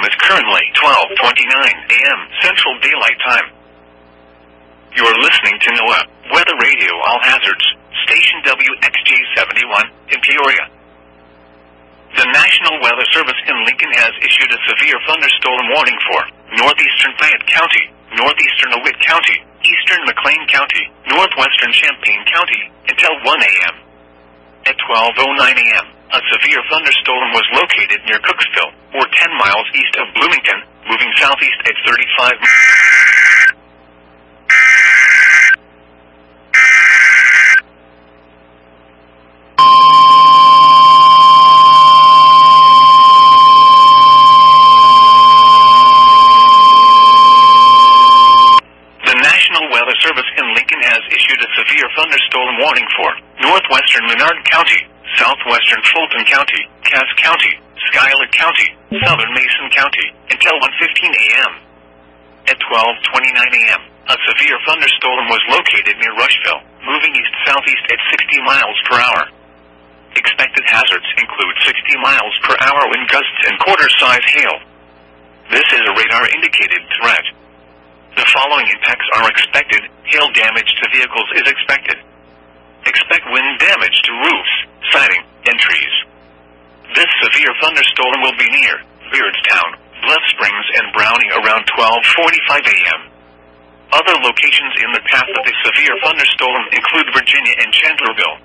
time is currently 12:29 a.m. Central Daylight Time. You're listening to NOAA Weather Radio All Hazards, station WXJ71 in Peoria. The National Weather Service in Lincoln has issued a severe thunderstorm warning for northeastern Fayette County, northeastern DeWitt County, eastern McLean County, northwestern Champaign County, until 1 a.m. At 12:09 a.m., a severe thunderstorm was located near Cooksville, or 10 miles east of Bloomington, moving southeast at 35 miles. Service in Lincoln has issued a severe thunderstorm warning for northwestern Menard County, southwestern Fulton County, Cass County, Schuyler County, southern Mason County, until 1:15 a.m. At 12:29 a.m., a severe thunderstorm was located near Rushville, moving east-southeast at 60 miles per hour. Expected hazards include 60 miles per hour wind gusts and quarter-size hail. This is a radar-indicated threat. The following impacts are expected. Hail damage to vehicles is expected. Expect wind damage to roofs, siding, and trees. This severe thunderstorm will be near Beardstown, Bluff Springs, and Browning around 12:45 a.m. Other locations in the path of the severe thunderstorm include Virginia and Chandlerville.